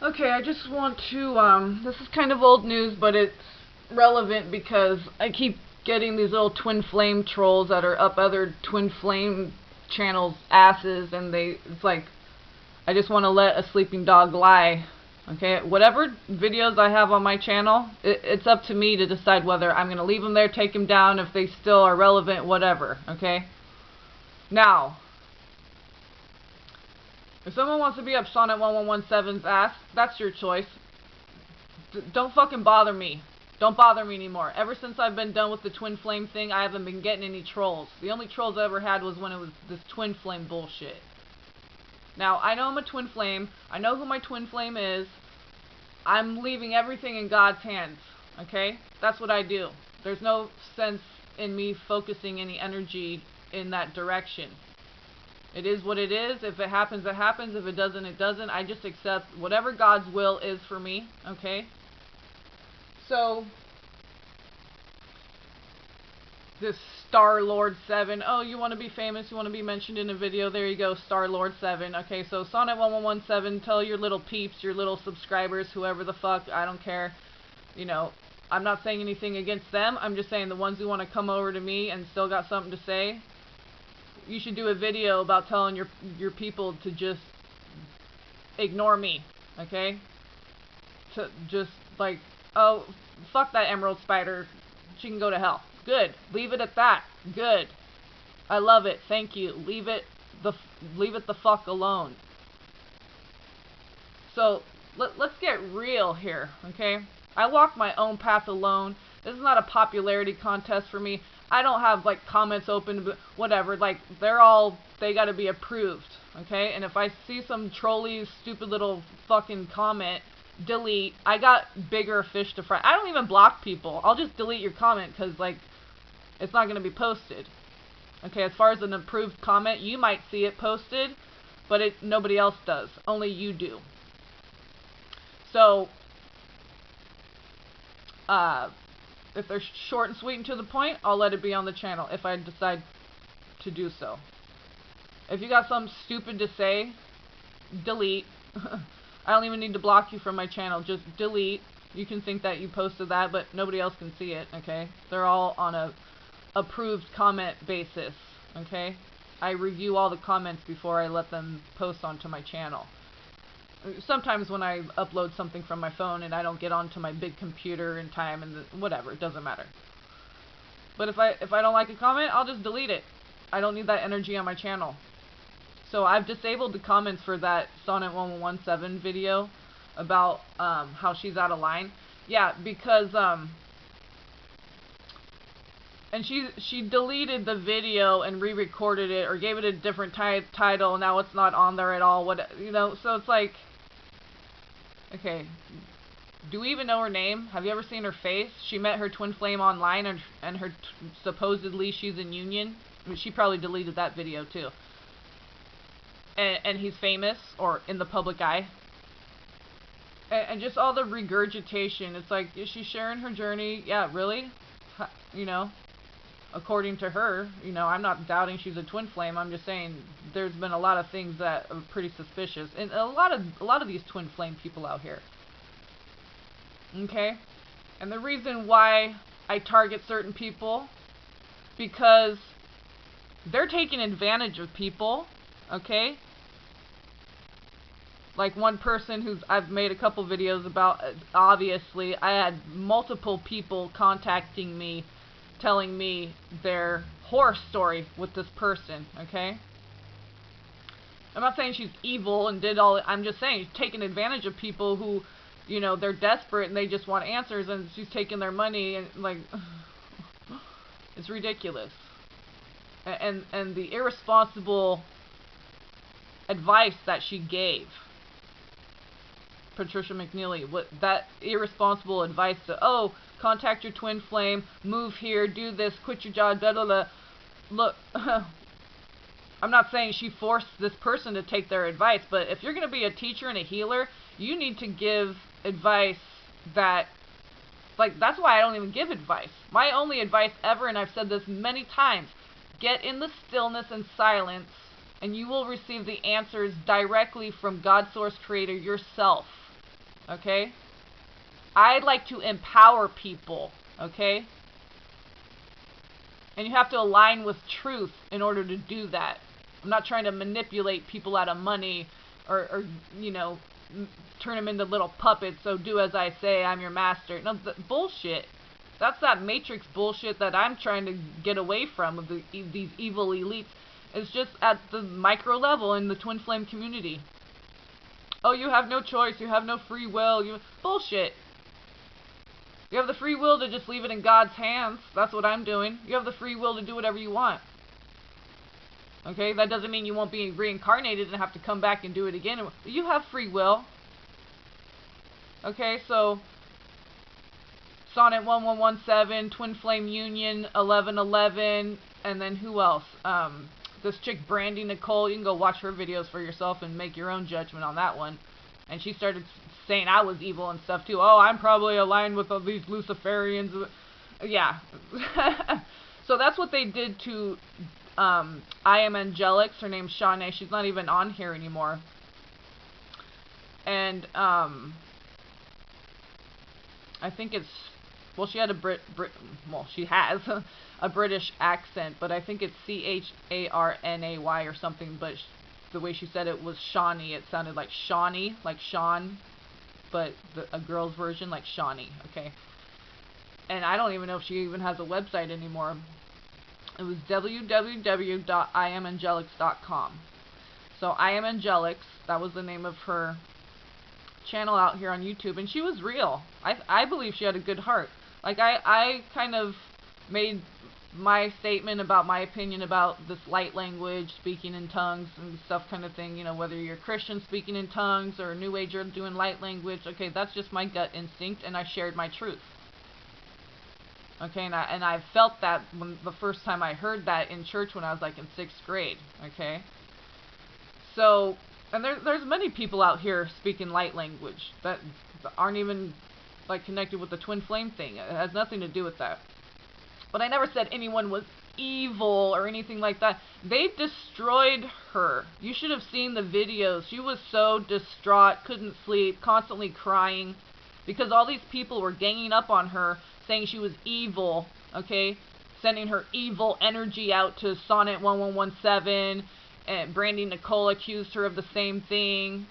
Okay, I just want to, this is kind of old news, but it's relevant because I keep getting these little twin flame trolls that are up other twin flame channels' asses, and it's like, I just want to let a sleeping dog lie. Okay, whatever videos I have on my channel, it's up to me to decide whether I'm going to leave them there, take them down, if they still are relevant, whatever, okay? Now, if someone wants to be up Sonnet 1117's ass, that's your choice. Don't fucking bother me. Don't bother me anymore. Ever since I've been done with the twin flame thing, I haven't been getting any trolls. The only trolls I ever had was when it was this twin flame bullshit. Now, I know I'm a twin flame. I know who my twin flame is. I'm leaving everything in God's hands. Okay? That's what I do. There's no sense in me focusing any energy in that direction. It is what it is. If it happens, it happens. If it doesn't, it doesn't. I just accept whatever God's will is for me. Okay? So, this Star-Lord 7. Oh, you want to be famous? You want to be mentioned in a video? There you go, Star-Lord 7. Okay, so Sonnet 1117, tell your little peeps, your little subscribers, whoever the fuck, I don't care. You know, I'm not saying anything against them. I'm just saying the ones who want to come over to me and still got something to say, you should do a video about telling your people to just ignore me, okay? To just, like, oh, fuck that emerald spider. She can go to hell. Good. Leave it at that. Good. I love it. Thank you. Leave it the fuck alone. So, let's get real here, okay? I walk my own path alone. This is not a popularity contest for me. I don't have, like, comments open, but whatever. Like, they gotta be approved, okay? And if I see some trolly, stupid little fucking comment, delete. I got bigger fish to fry. I don't even block people. I'll just delete your comment because, like, it's not going to be posted. Okay, as far as an approved comment, you might see it posted, but nobody else does. Only you do. So, if they're short and sweet and to the point, I'll let it be on the channel if I decide to do so. If you got something stupid to say, delete. I don't even need to block you from my channel. Just delete. You can think that you posted that, but nobody else can see it, okay? They're all on a approved comment basis, okay? I review all the comments before I let them post onto my channel. Sometimes when I upload something from my phone and I don't get onto my big computer in time and whatever, it doesn't matter. But if I don't like a comment, I'll just delete it. I don't need that energy on my channel. So I've disabled the comments for that Sonnet 1117 video about how she's out of line. Yeah, because and she deleted the video and re-recorded it or gave it a different title. Now it's not on there at all. What, you know? So it's like, okay, do we even know her name? Have you ever seen her face? She met her twin flame online, and her supposedly she's in union. I mean, she probably deleted that video too. And he's famous, or in the public eye. And just all the regurgitation. It's like, is she sharing her journey? Yeah, really? You know, according to her, you know, I'm not doubting she's a twin flame. I'm just saying there's been a lot of things that are pretty suspicious. And a lot of these twin flame people out here. Okay? And the reason why I target certain people, because they're taking advantage of people, okay? Like one person I've made a couple videos about, obviously, I had multiple people contacting me, telling me their horror story with this person, okay? I'm not saying she's evil and did all, I'm just saying she's taking advantage of people who, you know, they're desperate and they just want answers, and she's taking their money, and, like, it's ridiculous. And the irresponsible advice that she gave, Patricia McNeely, that irresponsible advice to, oh, contact your twin flame, move here, do this, quit your job, blah, blah, blah. Look, I'm not saying she forced this person to take their advice, but if you're going to be a teacher and a healer, you need to give advice that, like, that's why I don't even give advice. My only advice ever, and I've said this many times, get in the stillness and silence, and you will receive the answers directly from God Source Creator yourself. Okay? I like to empower people. Okay? And you have to align with truth in order to do that. I'm not trying to manipulate people out of money or you know, turn them into little puppets, so do as I say, I'm your master. No, bullshit. That's that Matrix bullshit that I'm trying to get away from, of these evil elites. It's just at the micro level in the twin flame community. Oh, you have no choice, you have no free will. Bullshit. You have the free will to just leave it in God's hands. That's what I'm doing. You have the free will to do whatever you want. Okay, that doesn't mean you won't be reincarnated and have to come back and do it again. You have free will. Okay, so Sonnet 1117, Twin Flame Union 1111, and then who else? This chick Brandy Nicole. You can go watch her videos for yourself and make your own judgment on that one. And she started saying I was evil and stuff too. Oh, I'm probably aligned with all these Luciferians. Yeah. So that's what they did to IAMANGELICS. Her name's Shawnee. She's not even on here anymore. And I think it's, well, she had she has a British accent, but I think it's Charnay or something, but the way she said it was Shawnee. It sounded like Shawnee, like Sean, but a girl's version, like Shawnee, okay? And I don't even know if she even has a website anymore. It was www.iamangelics.com. So IAMANGELICS, that was the name of her channel out here on YouTube, and she was real. I believe she had a good heart. Like, I kind of made my statement about my opinion about this light language, speaking in tongues and stuff kind of thing, you know, whether you're a Christian speaking in tongues or a New Ager doing light language. Okay, that's just my gut instinct, and I shared my truth. Okay, and I felt that when the first time I heard that in church when I was like in 6th grade. Okay, so, and there's many people out here speaking light language that aren't even like connected with the twin flame thing. It has nothing to do with that. But I never said anyone was evil or anything like that. They destroyed her. You should have seen the videos. She was so distraught, couldn't sleep, constantly crying, because all these people were ganging up on her, saying she was evil, okay? Sending her evil energy out to Sonnet 1117, and Brandy Nicole accused her of the same thing.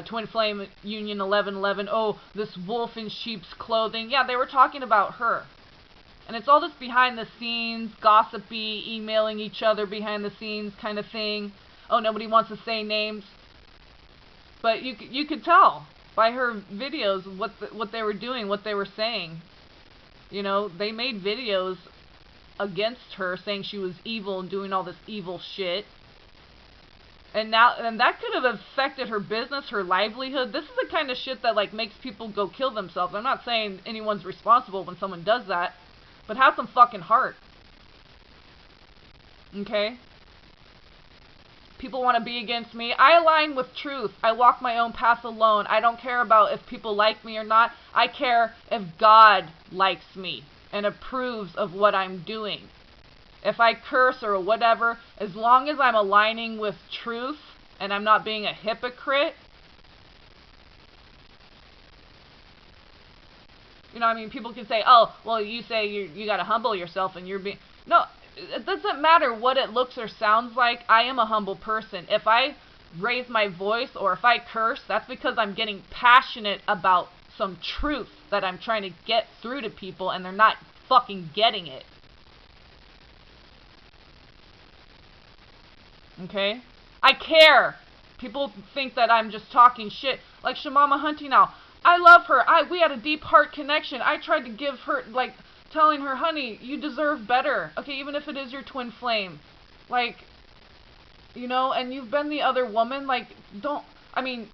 Twin Flame Union 1111, oh, this wolf in sheep's clothing. Yeah, they were talking about her. And it's all this behind the scenes, gossipy, emailing each other behind the scenes kind of thing. Oh, nobody wants to say names. But you could tell by her videos what they were doing, what they were saying. You know, they made videos against her, saying she was evil and doing all this evil shit. And that could have affected her business, her livelihood. This is the kind of shit that like makes people go kill themselves. I'm not saying anyone's responsible when someone does that, but have some fucking heart. Okay? People want to be against me. I align with truth. I walk my own path alone. I don't care about if people like me or not. I care if God likes me and approves of what I'm doing. If I curse or whatever, as long as I'm aligning with truth and I'm not being a hypocrite. You know, I mean, people can say, oh, well, you say you got to humble yourself and you're being... No, it doesn't matter what it looks or sounds like. I am a humble person. If I raise my voice or if I curse, that's because I'm getting passionate about some truth that I'm trying to get through to people and they're not fucking getting it. Okay? I care. People think that I'm just talking shit. Like Shamama Hunty now. I love her. We had a deep heart connection. I tried to give her, like, telling her, honey, you deserve better. Okay, even if it is your twin flame. Like, you know, and you've been the other woman. Like, I mean,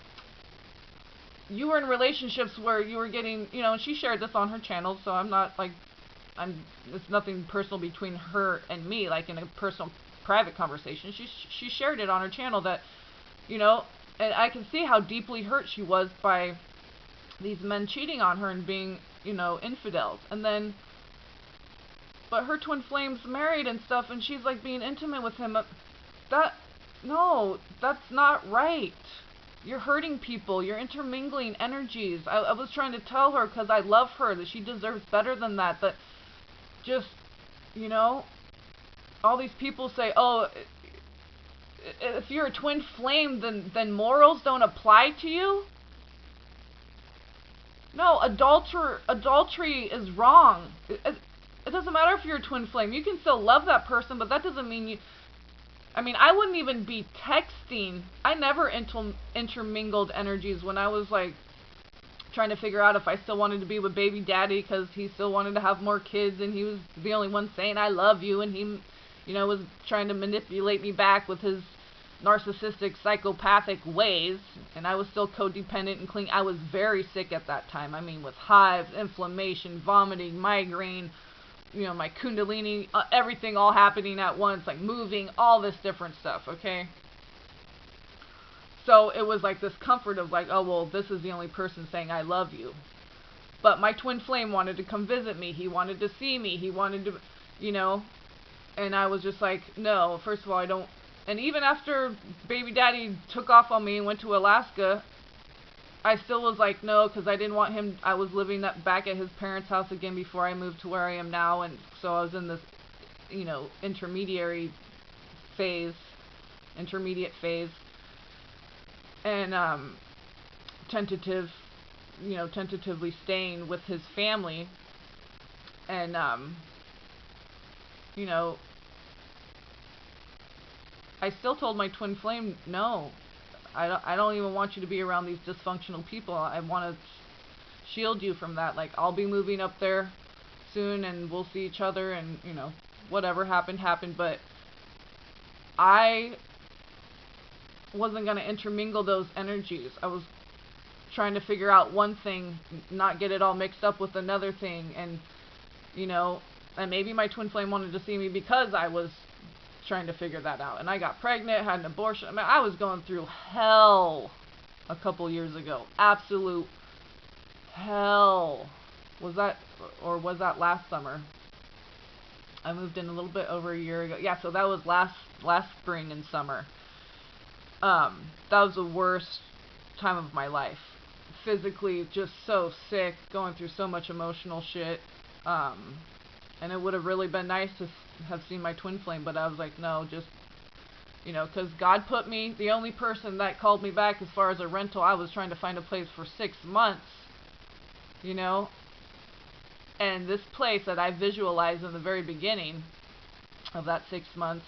you were in relationships where you were getting, you know, and she shared this on her channel, so I'm not, like, it's nothing personal between her and me, like in a personal, private conversation. She shared it on her channel that, you know, and I can see how deeply hurt she was by these men cheating on her and being, you know, infidels. And then, but her twin flame's married and stuff, and she's like being intimate with him. No, that's not right. You're hurting people. You're intermingling energies. I was trying to tell her, because I love her, that she deserves better than that. But just, you know, all these people say, oh, if you're a twin flame, then morals don't apply to you. No, adultery is wrong. It doesn't matter if you're a twin flame. You can still love that person, but that doesn't mean you... I mean, I wouldn't even be texting. I never intermingled energies when I was, like, trying to figure out if I still wanted to be with baby daddy, because he still wanted to have more kids, and he was the only one saying, I love you, and he, you know, was trying to manipulate me back with his narcissistic, psychopathic ways, and I was still codependent and clingy. I was very sick at that time. I mean, with hives, inflammation, vomiting, migraine, you know, my kundalini, everything all happening at once, like moving, all this different stuff, okay? So it was like this comfort of like, oh, well, this is the only person saying I love you. But my twin flame wanted to come visit me. He wanted to see me. He wanted to, you know, and I was just like, no, first of all, I don't. And even after baby daddy took off on me and went to Alaska, I still was like, no, because I didn't want him. I was living back at his parents' house again before I moved to where I am now. And so I was in this, you know, intermediate phase. And tentatively staying with his family. And, you know, I still told my twin flame, no, I don't even want you to be around these dysfunctional people. I want to shield you from that. Like, I'll be moving up there soon, and we'll see each other, and, you know, whatever happened, but I wasn't going to intermingle those energies. I was trying to figure out one thing, not get it all mixed up with another thing, and, you know, and maybe my twin flame wanted to see me because I was trying to figure that out. And I got pregnant, had an abortion. I mean, I was going through hell a couple years ago. Absolute hell. Was that last summer? I moved in a little bit over a year ago. Yeah, so that was last spring and summer. That was the worst time of my life. Physically just so sick, going through so much emotional shit. And it would have really been nice to have seen my twin flame, but I was like, no, just, you know, because God put me, the only person that called me back as far as a rental, I was trying to find a place for 6 months, you know, and this place that I visualized in the very beginning of that 6 months,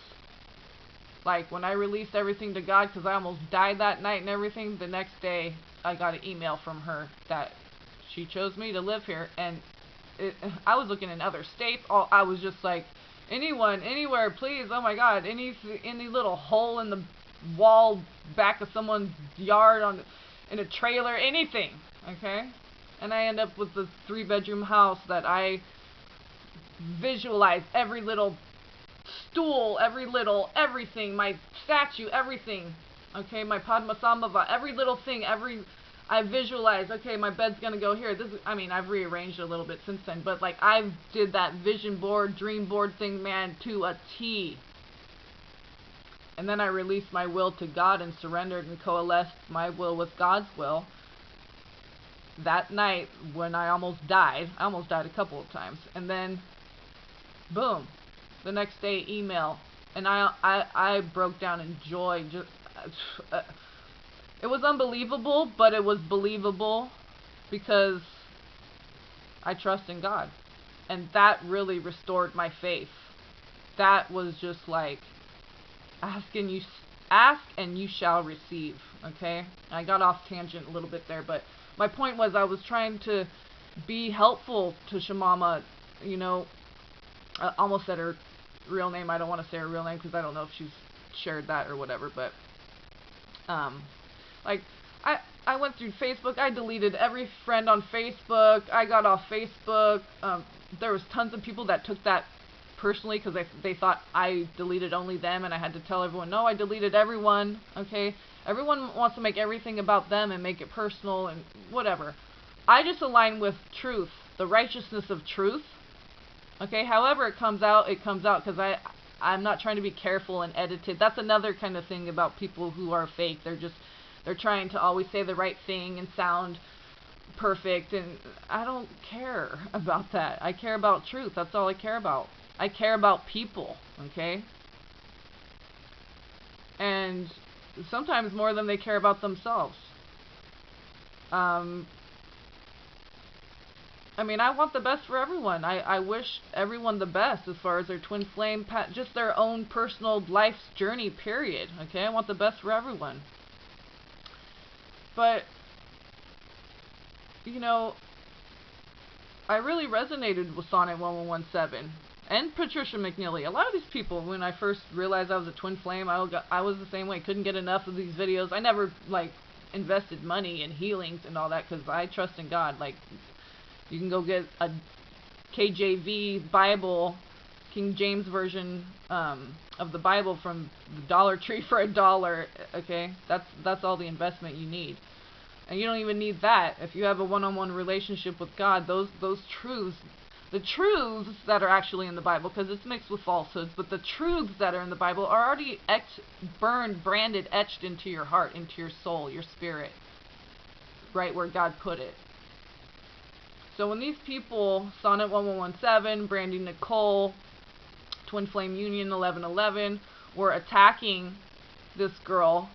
like, when I released everything to God, because I almost died that night and everything, the next day, I got an email from her that she chose me to live here, and I was looking in other states. I was just like, anyone, anywhere, please. Oh my God, any little hole in the wall back of someone's yard in a trailer, anything. Okay, and I end up with this 3-bedroom house that I visualized every little stool, everything, my statue, everything. Okay, my Padmasambhava, every little thing, I visualize, okay, my bed's gonna go here. I've rearranged it a little bit since then, but like, I did that vision board, dream board thing, man, to a T. And then I released my will to God and surrendered and coalesced my will with God's will. That night, when I almost died a couple of times, and then, boom, the next day, email, and I broke down in joy. It was unbelievable, but it was believable because I trust in God. And that really restored my faith. That was just like, ask and you shall receive. Okay? I got off tangent a little bit there, but my point was I was trying to be helpful to Shamama. You know, I almost said her real name. I don't want to say her real name because I don't know if she's shared that or whatever, but like, I went through Facebook. I deleted every friend on Facebook. I got off Facebook. There was tons of people that took that personally because they thought I deleted only them, and I had to tell everyone, no, I deleted everyone. Okay, everyone wants to make everything about them and make it personal and whatever. I just align with truth, the righteousness of truth. Okay, however it comes out because I'm not trying to be careful and edited. That's another kind of thing about people who are fake. they're trying to always say the right thing and sound perfect, and I don't care about that. I care about truth. That's all I care about. I care about people, okay? And sometimes more than they care about themselves. I mean, I want the best for everyone. I wish everyone the best as far as their twin flame, just their own personal life's journey, period. Okay, I want the best for everyone. But, you know, I really resonated with Sonnet 1117 and Patricia McNeely. A lot of these people, when I first realized I was a twin flame, I was the same way. Couldn't get enough of these videos. I never, like, invested money in healings and all that because I trust in God. Like, you can go get a KJV Bible, King James version of the Bible from the Dollar Tree for $1. Okay, that's all the investment you need, and you don't even need that if you have a one-on-one relationship with God. Those truths, the truths that are actually in the Bible, because it's mixed with falsehoods, but the truths that are in the Bible are already burned, branded, etched into your heart, into your soul, your spirit, right where God put it. So when these people, Sonnet 1117, Brandy Nicole, Twin Flame Union 1111, were attacking this girl,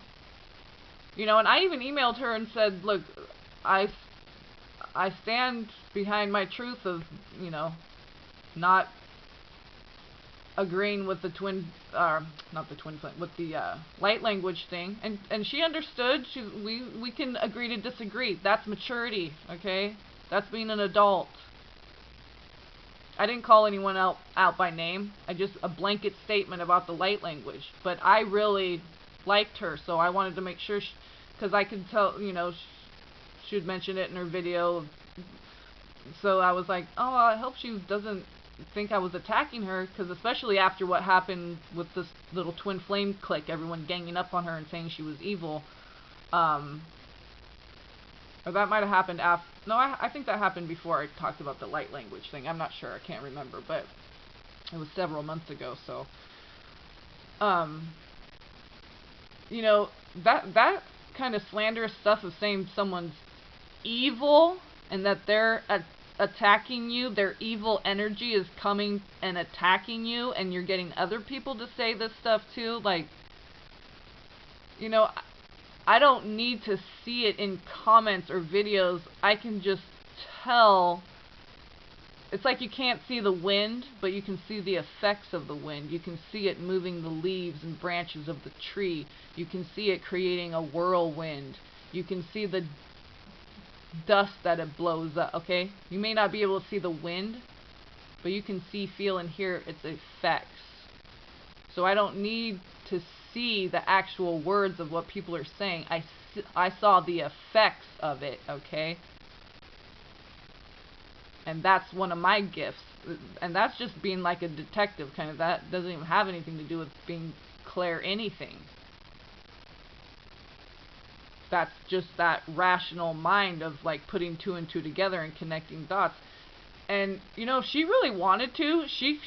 you know, and I even emailed her and said, look, I stand behind my truth of, you know, not agreeing with the not the twin flame, with the light language thing, and she understood. We can agree to disagree. That's maturity, okay? That's being an adult. I didn't call anyone out by name. I just a blanket statement about the light language. But I really liked her, so I wanted to make sure, because I could tell, you know, she would mention it in her video. So I was like, oh, I hope she doesn't think I was attacking her, because especially after what happened with this little twin flame clique, everyone ganging up on her and saying she was evil. Or that might have happened after. No, I think that happened before I talked about the light language thing. I'm not sure. I can't remember. But it was several months ago. So, you know, that kind of slanderous stuff of saying someone's evil and that they're attacking you, their evil energy is coming and attacking you, and you're getting other people to say this stuff too. Like, you know, I don't need to see it in comments or videos. I can just tell. It's like you can't see the wind, but you can see the effects of the wind. You can see it moving the leaves and branches of the tree. You can see it creating a whirlwind. You can see the dust that it blows up, okay? You may not be able to see the wind, but you can see, feel, and hear its effects. So I don't need to see the actual words of what people are saying. I saw the effects of it, okay? And that's one of my gifts. And that's just being like a detective, kind of. That doesn't even have anything to do with being Claire anything. That's just that rational mind of like putting two and two together and connecting dots. And, you know, if she really wanted to, she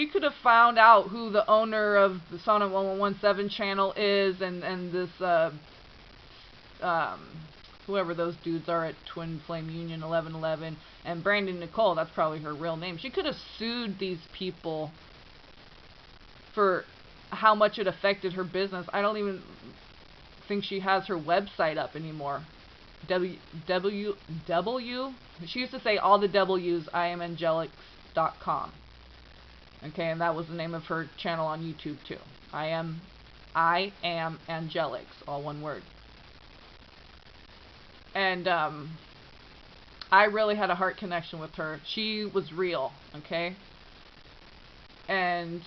could have found out who the owner of the Sonnet 1117 channel is, and this, whoever those dudes are at Twin Flame Union 1111, and Brandy Nicole, that's probably her real name. She could have sued these people for how much it affected her business. I don't even think she has her website up anymore. She used to say all the W's, IAMANGELICS.com. Okay, and that was the name of her channel on YouTube too. I am Angelics, all one word. And I really had a heart connection with her. She was real, okay? And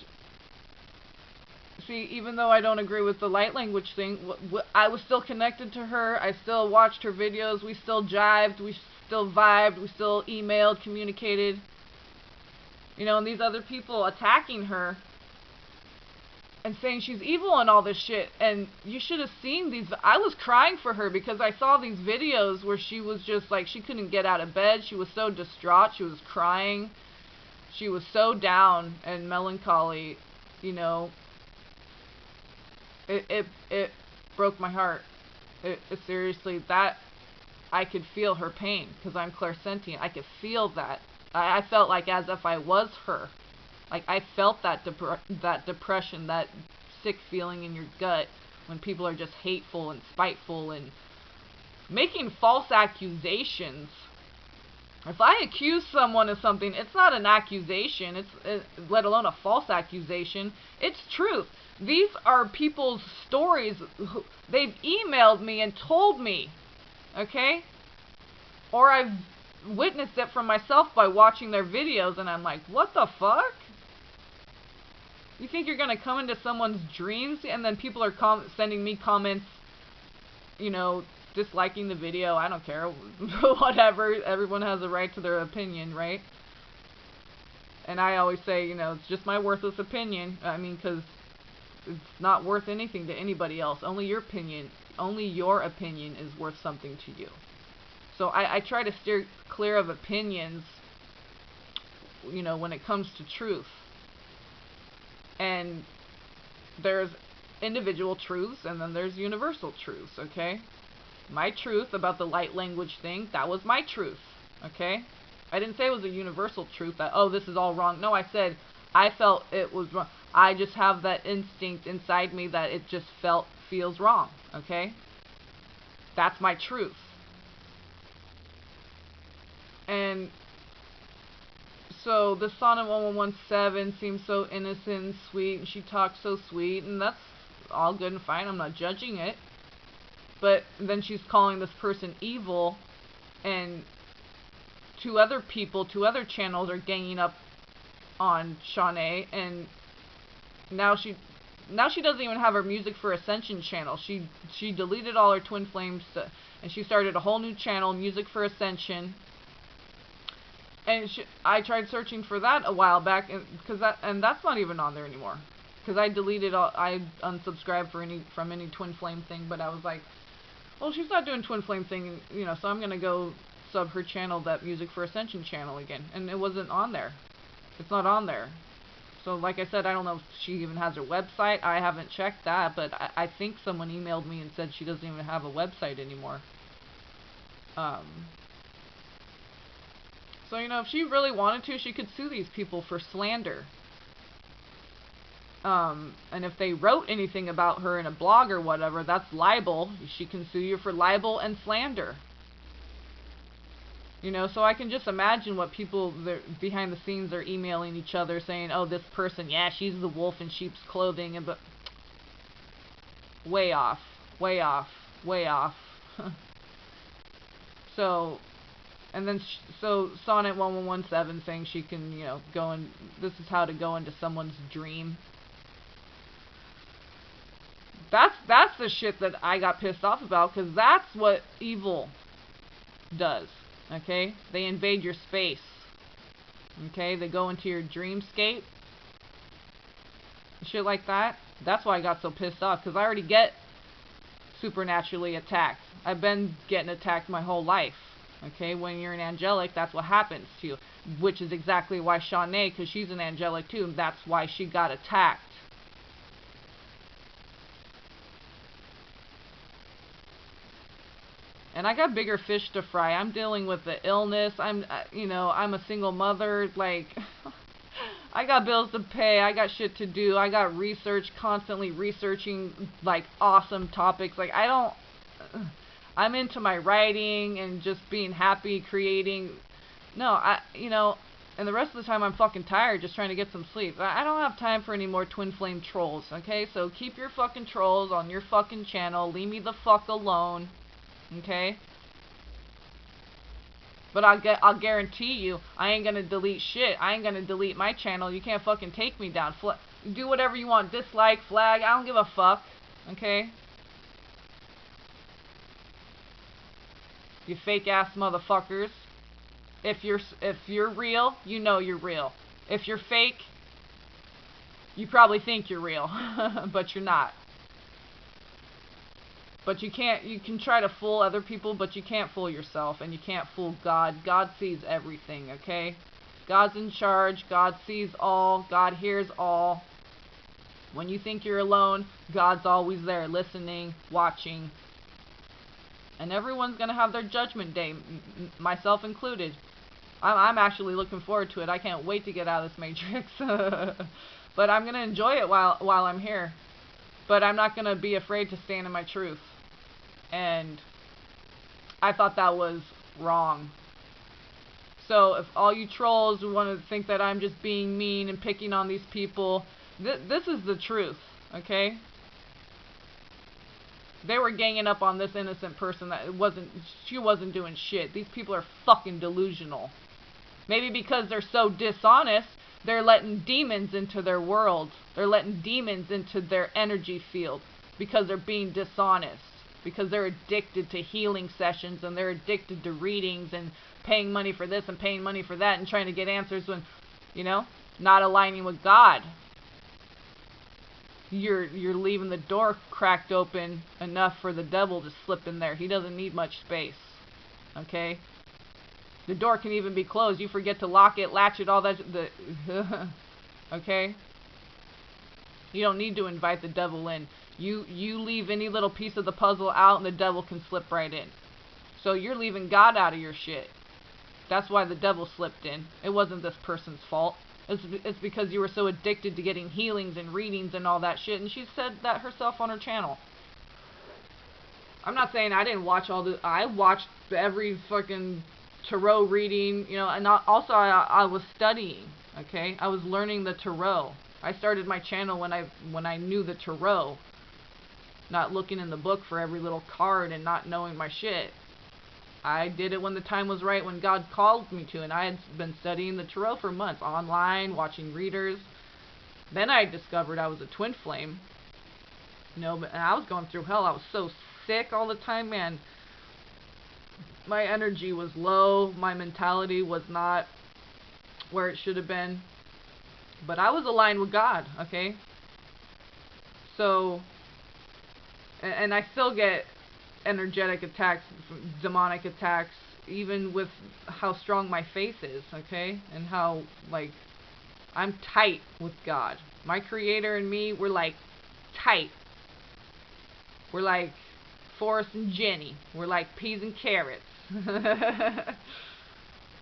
see, even though I don't agree with the light language thing, I was still connected to her. I still watched her videos. We still jived. We still vibed. We still emailed, communicated. You know, and these other people attacking her and saying she's evil and all this shit. And you should have seen these. I was crying for her because I saw these videos where she was just like, she couldn't get out of bed. She was so distraught. She was crying. She was so down and melancholy, you know. It broke my heart. Seriously, that I could feel her pain because I'm clairsentient. I could feel that. I felt like as if I was her. Like I felt that depression, that sick feeling in your gut when people are just hateful and spiteful and making false accusations. If I accuse someone of something, it's not an accusation, let alone a false accusation. It's truth. These are people's stories. They've emailed me and told me, okay? Or I've witnessed it from myself by watching their videos, and I'm like, what the fuck? You think you're going to come into someone's dreams, and then people are sending me comments, you know, disliking the video? I don't care. Whatever. Everyone has a right to their opinion, right? And I always say, you know, it's just my worthless opinion. I mean, because it's not worth anything to anybody else. Only your opinion is worth something to you. So I try to steer clear of opinions, you know, when it comes to truth. And there's individual truths, and then there's universal truths, okay? My truth about the light language thing, that was my truth, okay? I didn't say it was a universal truth that, oh, this is all wrong. No, I said I felt it was wrong. I just have that instinct inside me that it just feels wrong, okay? That's my truth. And so the Sonnet 1117 seems so innocent and sweet, and she talks so sweet, and that's all good and fine. I'm not judging it. But then she's calling this person evil, and two other channels are ganging up on Shawnee, and now she doesn't even have her Music for Ascension channel. She deleted all her Twin Flames, and she started a whole new channel, Music for Ascension. And I tried searching for that a while back, and that's not even on there anymore. Because I unsubscribed from any Twin Flame thing, but I was like, well, she's not doing Twin Flame thing, you know, so I'm gonna go sub her channel, that Music for Ascension channel again. And it wasn't on there. It's not on there. So like I said, I don't know if she even has her website. I haven't checked that, but I think someone emailed me and said she doesn't even have a website anymore. So, you know, if she really wanted to, she could sue these people for slander. And if they wrote anything about her in a blog or whatever, that's libel. She can sue you for libel and slander. You know, so I can just imagine what people behind the scenes are emailing each other saying, oh, this person, yeah, she's the wolf in sheep's clothing, but way off, way off, way off. So, and then, so Sonnet 1117 saying she can, you know, this is how to go into someone's dream. That's the shit that I got pissed off about, because that's what evil does, okay? They invade your space, okay? They go into your dreamscape, shit like that. That's why I got so pissed off, because I already get supernaturally attacked. I've been getting attacked my whole life, okay? When you're an angelic, that's what happens to you, which is exactly why Shawnee, because she's an angelic too, that's why she got attacked. And I got bigger fish to fry. I'm dealing with the illness. I'm a single mother. Like, I got bills to pay. I got shit to do. I got research, constantly researching, like, awesome topics. Like, I'm into my writing and just being happy, creating. No, and the rest of the time I'm fucking tired just trying to get some sleep. I don't have time for any more Twin Flame trolls, okay? So keep your fucking trolls on your fucking channel. Leave me the fuck alone. Okay? But I'll guarantee you, I ain't gonna delete shit. I ain't gonna delete my channel. You can't fucking take me down. Do whatever you want. Dislike, flag, I don't give a fuck. Okay? You fake ass motherfuckers. If you're real, you know you're real. If you're fake, you probably think you're real, but you're not. But you can try to fool other people, but you can't fool yourself, and you can't fool God. God sees everything, okay? God's in charge. God sees all. God hears all. When you think you're alone, God's always there, listening, watching. And everyone's going to have their judgment day, myself included. I'm actually looking forward to it. I can't wait to get out of this matrix. But I'm going to enjoy it while I'm here. But I'm not going to be afraid to stand in my truth. And I thought that was wrong. So if all you trolls want to think that I'm just being mean and picking on these people, this is the truth, okay? They were ganging up on this innocent person that she wasn't doing shit. These people are fucking delusional. Maybe because they're so dishonest, they're letting demons into their world. They're letting demons into their energy field because they're being dishonest. Because they're addicted to healing sessions and they're addicted to readings and paying money for this and paying money for that and trying to get answers when, you know, not aligning with God. You're leaving the door cracked open enough for the devil to slip in there. He doesn't need much space. Okay? The door can even be closed. You forget to lock it, latch it, all that. Okay? You don't need to invite the devil in. You leave any little piece of the puzzle out and the devil can slip right in. So you're leaving God out of your shit. That's why the devil slipped in. It wasn't this person's fault. It's because you were so addicted to getting healings and readings and all that shit. And she said that herself on her channel. I'm not saying I didn't watch I watched every fucking tarot reading, you know, and also I was studying, okay? I was learning the tarot. I started my channel when I knew the tarot. Not looking in the book for every little card and not knowing my shit. I did it when the time was right, when God called me to, and I had been studying the tarot for months, online, watching readers. Then I discovered I was a twin flame. You know, and I was going through hell. I was so sick all the time, man. My energy was low. My mentality was not where it should have been. But I was aligned with God, okay? So, and I still get energetic attacks, demonic attacks, even with how strong my faith is, okay? And how, like, I'm tight with God. My Creator and me, we're like tight. We're like Forrest and Jenny. We're like peas and carrots.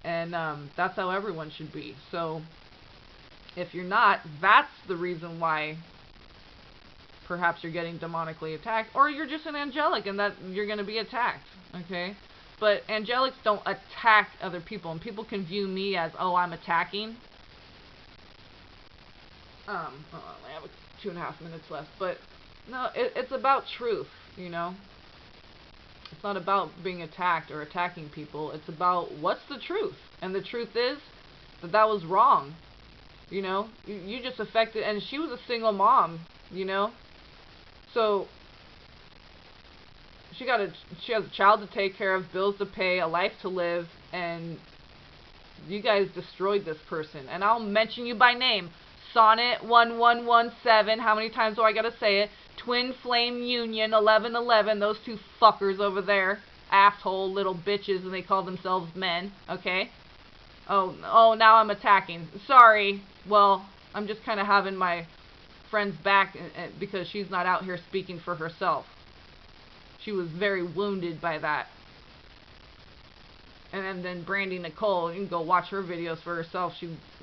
And that's how everyone should be. So if you're not, that's the reason why perhaps you're getting demonically attacked, or you're just an angelic and that you're going to be attacked, okay? But angelics don't attack other people, and people can view me as, oh, I'm attacking. I have 2.5 minutes left, but no, it's about truth, you know? It's not about being attacked or attacking people. It's about what's the truth. And the truth is that was wrong. You know? You just affected... And she was a single mom, you know? So she has a child to take care of, bills to pay, a life to live, and you guys destroyed this person. And I'll mention you by name. Sonnet 1117. How many times do I gotta say it? Twin Flame Union 1111. Those two fuckers over there, asshole little bitches, and they call themselves men. Okay. Oh, now I'm attacking. Sorry. Well, I'm just kind of having my friend's back because she's not out here speaking for herself. She was very wounded by that. And then Brandy Nicole, you can go watch her videos for herself.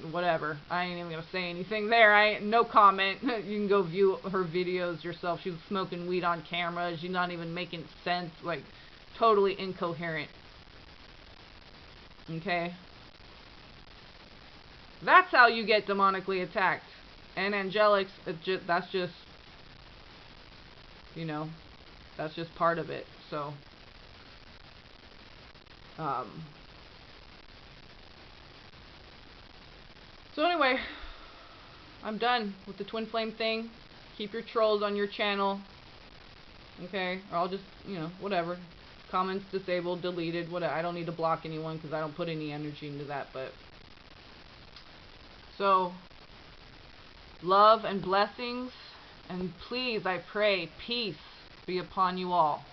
Whatever. I ain't even gonna say anything there. No comment. You can go view her videos yourself. She was smoking weed on camera. She's not even making sense. Like, totally incoherent. Okay? That's how you get demonically attacked. And angelics, that's just, you know, that's just part of it. So, so anyway, I'm done with the twin flame thing. Keep your trolls on your channel. Okay? Or I'll just, you know, whatever. Comments disabled, deleted, whatever. I don't need to block anyone because I don't put any energy into that, but... So, love and blessings, and please, I pray, peace be upon you all.